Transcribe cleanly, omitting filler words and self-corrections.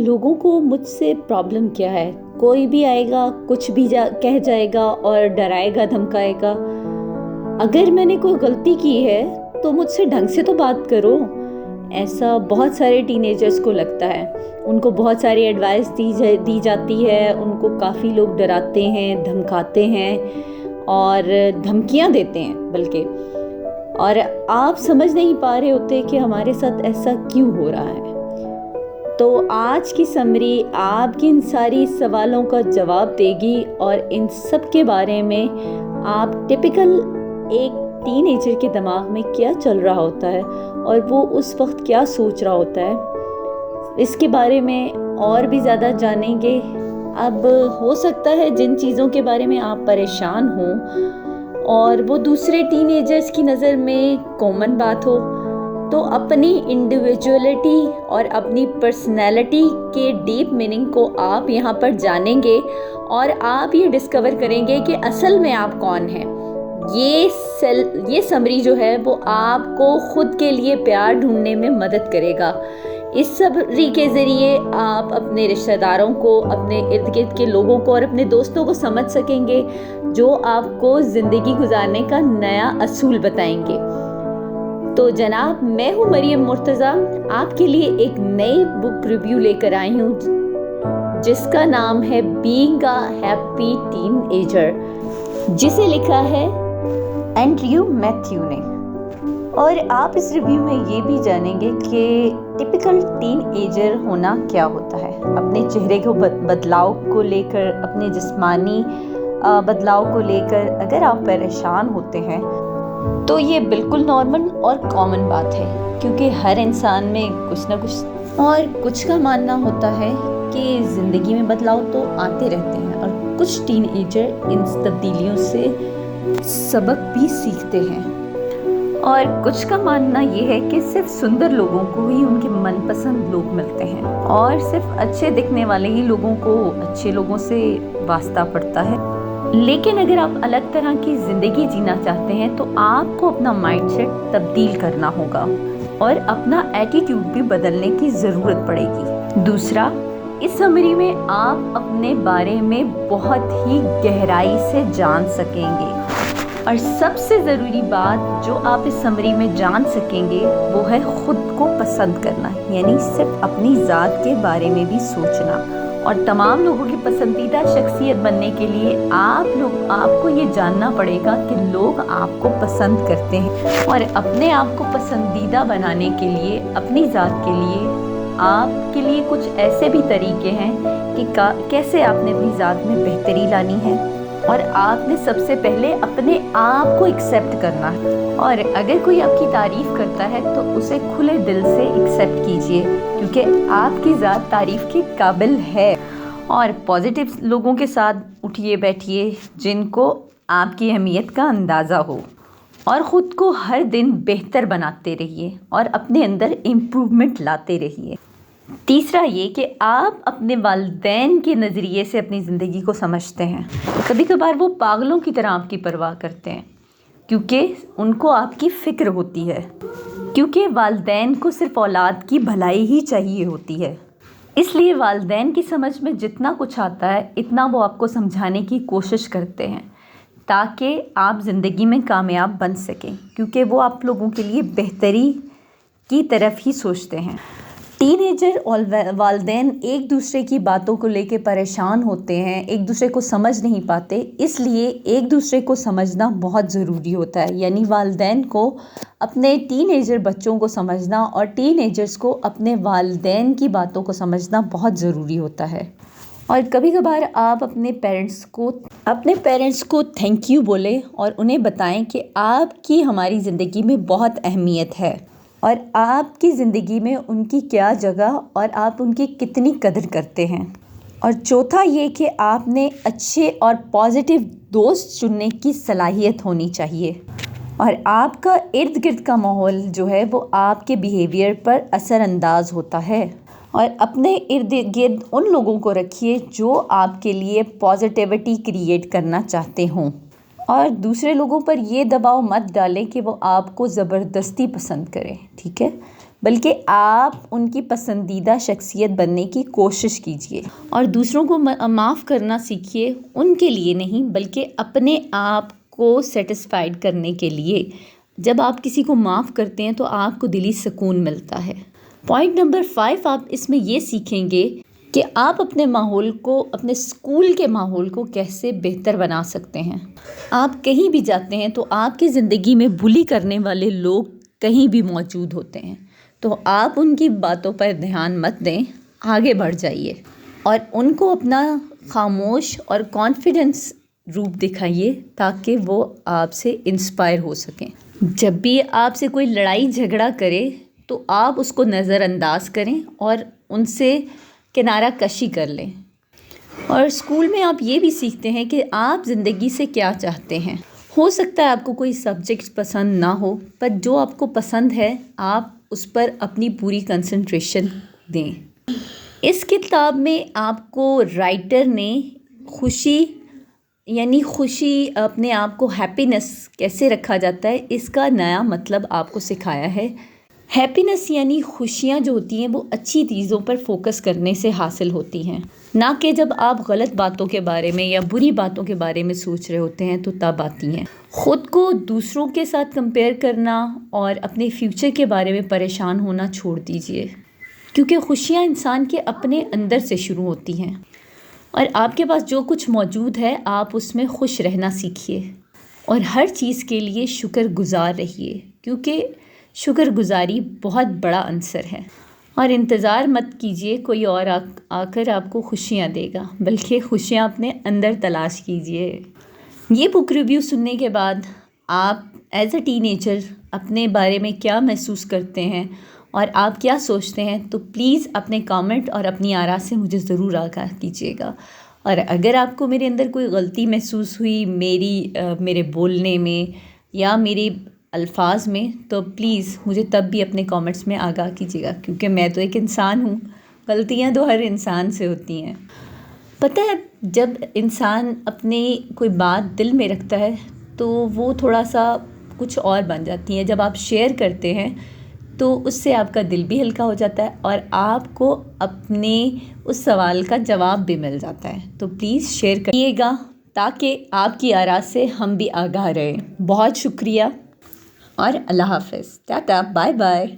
लोगों को मुझसे प्रॉब्लम क्या है। कोई भी आएगा, कुछ भी कह जाएगा और डराएगा, धमकाएगा। अगर मैंने कोई गलती की है तो मुझसे ढंग से तो बात करो। ऐसा बहुत सारे टीनेजर्स को लगता है। उनको बहुत सारी एडवाइस दी जाती है, उनको काफ़ी लोग डराते हैं, धमकाते हैं और धमकियां देते हैं बल्कि। और आप समझ नहीं पा रहे होते कि हमारे साथ ऐसा क्यों हो रहा है। तो आज की समरी आपके इन सारी सवालों का जवाब देगी और इन सब के बारे में आप टिपिकल एक टीनेजर के दिमाग में क्या चल रहा होता है और वो उस वक्त क्या सोच रहा होता है, इसके बारे में और भी ज़्यादा जानेंगे। अब हो सकता है जिन चीज़ों के बारे में आप परेशान हो और वो दूसरे टीनेजर्स की नज़र में कॉमन बात हो, तो अपनी इंडिविजुअलिटी और अपनी पर्सनैलिटी के डीप मीनिंग को आप यहाँ पर जानेंगे और आप ये डिस्कवर करेंगे कि असल में आप कौन हैं। ये समरी जो है वो आपको खुद के लिए प्यार ढूंढने में मदद करेगा। इस समरी के ज़रिए आप अपने रिश्तेदारों को, अपने इर्द गिर्द के लोगों को और अपने दोस्तों को समझ सकेंगे, जो आपको ज़िंदगी गुजारने का नया असूल बताएंगे। तो जनाब, मैं हूँ मरियम मुर्तज़ा, आपके लिए एक नई बुक रिव्यू लेकर आई हूँ जिसका नाम है बीइंग अ हैप्पी टीनएजर, जिसे लिखा है एंड्रयू मैथ्यू ने। और आप इस रिव्यू में ये भी जानेंगे कि टिपिकल टीनएजर होना क्या होता है। अपने चेहरे को बदलाव को लेकर, अपने जिस्मानी बदलाव को लेकर अगर आप परेशान होते हैं तो ये बिल्कुल नॉर्मल और कॉमन बात है, क्योंकि हर इंसान में कुछ ना कुछ और कुछ का मानना होता है कि ज़िंदगी में बदलाव तो आते रहते हैं और कुछ टीनएजर इन तब्दीलियों से सबक भी सीखते हैं। और कुछ का मानना ये है कि सिर्फ सुंदर लोगों को ही उनके मनपसंद लोग मिलते हैं और सिर्फ अच्छे दिखने वाले ही लोगों को अच्छे लोगों से वास्ता पड़ता है। लेकिन अगर आप अलग तरह की ज़िंदगी जीना चाहते हैं तो आपको अपना माइंडसेट तब्दील करना होगा और अपना एटीट्यूड भी बदलने की ज़रूरत पड़ेगी। दूसरा, इस समरी में आप अपने बारे में बहुत ही गहराई से जान सकेंगे और सबसे ज़रूरी बात जो आप इस समरी में जान सकेंगे वो है खुद को पसंद करना, यानी सिर्फ अपनी ज़ात के बारे में भी सोचना। और तमाम लोगों की पसंदीदा शख्सियत बनने के लिए आपको ये जानना पड़ेगा कि लोग आपको पसंद करते हैं। और अपने आप को पसंदीदा बनाने के लिए, अपनी ज़ात के लिए आपके लिए कुछ ऐसे भी तरीके हैं कि कैसे आपने अपनी ज़ात में बेहतरी लानी है। और आपने सबसे पहले अपने आप को एक्सेप्ट करना है। और अगर कोई आपकी तारीफ़ करता है तो उसे खुले दिल से एक्सेप्ट कीजिए, क्योंकि आपकी ज़ात तारीफ़ के काबिल है। और पॉजिटिव लोगों के साथ उठिए बैठिए जिनको आपकी अहमियत का अंदाज़ा हो, और ख़ुद को हर दिन बेहतर बनाते रहिए और अपने अंदर इम्प्रूवमेंट लाते रहिए। तीसरा ये कि आप अपने वालिदैन के नज़रिए से अपनी ज़िंदगी को समझते हैं। कभी कभार वो पागलों की तरह आपकी परवाह करते हैं, क्योंकि उनको आपकी फ़िक्र होती है, क्योंकि वालिदैन को सिर्फ औलाद की भलाई ही चाहिए होती है। इसलिए वालिदैन की समझ में जितना कुछ आता है इतना वो आपको समझाने की कोशिश करते हैं ताकि आप ज़िंदगी में कामयाब बन सकें, क्योंकि वो आप लोगों के लिए बेहतरी की तरफ ही सोचते हैं। टीनेजर और वालिदैन एक दूसरे की बातों को लेकर परेशान होते हैं, एक दूसरे को समझ नहीं पाते, इसलिए एक दूसरे को समझना बहुत ज़रूरी होता है। यानी वालिदैन को अपने टीनेजर बच्चों को समझना और टीनेजर्स को अपने वालिदैन की बातों को समझना बहुत ज़रूरी होता है। और कभी कभार आप अपने पेरेंट्स को थैंक यू बोलें और उन्हें बताएं कि आपकी हमारी ज़िंदगी में बहुत अहमियत है और आपकी ज़िंदगी में उनकी क्या जगह और आप उनकी कितनी कदर करते हैं। और चौथा ये कि आपने अच्छे और पॉजिटिव दोस्त चुनने की सलाहियत होनी चाहिए और आपका इर्द गिर्द का माहौल जो है वो आपके बिहेवियर पर असरअंदाज होता है। और अपने इर्द गिर्द उन लोगों को रखिए जो आपके लिए पॉजिटिविटी क्रिएट करना चाहते हों, और दूसरे लोगों पर ये दबाव मत डालें कि वो आपको ज़बरदस्ती पसंद करें, ठीक है। बल्कि आप उनकी पसंदीदा शख्सियत बनने की कोशिश कीजिए और दूसरों को माफ़ करना सीखिए, उनके लिए नहीं बल्कि अपने आप को सेटिस्फाइड करने के लिए। जब आप किसी को माफ़ करते हैं तो आपको दिली सुकून मिलता है। पॉइंट नंबर 5 आप इसमें ये सीखेंगे कि आप अपने माहौल को, अपने स्कूल के माहौल को कैसे बेहतर बना सकते हैं। आप कहीं भी जाते हैं तो आपकी ज़िंदगी में बुली करने वाले लोग कहीं भी मौजूद होते हैं, तो आप उनकी बातों पर ध्यान मत दें, आगे बढ़ जाइए और उनको अपना खामोश और कॉन्फिडेंस रूप दिखाइए ताकि वो आपसे इंस्पायर हो सकें। जब भी आपसे कोई लड़ाई झगड़ा करे तो आप उसको नज़रअंदाज करें और उनसे किनारा कशी कर लें। और स्कूल में आप ये भी सीखते हैं कि आप ज़िंदगी से क्या चाहते हैं। हो सकता है आपको कोई सब्जेक्ट पसंद ना हो, पर जो आपको पसंद है आप उस पर अपनी पूरी कंसंट्रेशन दें। इस किताब में आपको राइटर ने खुशी अपने आप को हैप्पीनेस कैसे रखा जाता है इसका नया मतलब आपको सिखाया है। हैप्पीनेस यानी खुशियाँ जो होती हैं वो अच्छी चीज़ों पर फोकस करने से हासिल होती हैं, ना कि जब आप गलत बातों के बारे में या बुरी बातों के बारे में सोच रहे होते हैं तो तब आती हैं। ख़ुद को दूसरों के साथ कंपेयर करना और अपने फ्यूचर के बारे में परेशान होना छोड़ दीजिए, क्योंकि खुशियाँ इंसान के अपने अंदर से शुरू होती हैं और आपके पास जो कुछ मौजूद है आप उसमें खुश रहना सीखिए और हर चीज़ के लिए शुक्रगुज़ार रहिए, क्योंकि शुक्रगुज़ारी बहुत बड़ा आंसर है। और इंतज़ार मत कीजिए कोई और आकर आपको खुशियाँ देगा, बल्कि खुशियाँ अपने अंदर तलाश कीजिए। ये बुक रिव्यू सुनने के बाद आप एज अ टीनेजर अपने बारे में क्या महसूस करते हैं और आप क्या सोचते हैं, तो प्लीज़ अपने कमेंट और अपनी आरा से मुझे ज़रूर आगाह कीजिएगा। और अगर आपको मेरे अंदर कोई गलती महसूस हुई मेरे बोलने में या मेरे अल्फाज में, तो प्लीज़ मुझे तब भी अपने कमेंट्स में आगाह कीजिएगा, क्योंकि मैं तो एक इंसान हूँ, गलतियाँ तो हर इंसान से होती हैं। पता है, जब इंसान अपने कोई बात दिल में रखता है तो वो थोड़ा सा कुछ और बन जाती है। जब आप शेयर करते हैं तो उससे आपका दिल भी हल्का हो जाता है और आपको अपने उस सवाल का जवाब भी मिल जाता है। तो प्लीज़ शेयर करिएगा ताकि आपकी आरा से हम भी आगाह रहें। बहुत शुक्रिया और अल्लाह हाफ़िज़, टाटा, बाय बाय।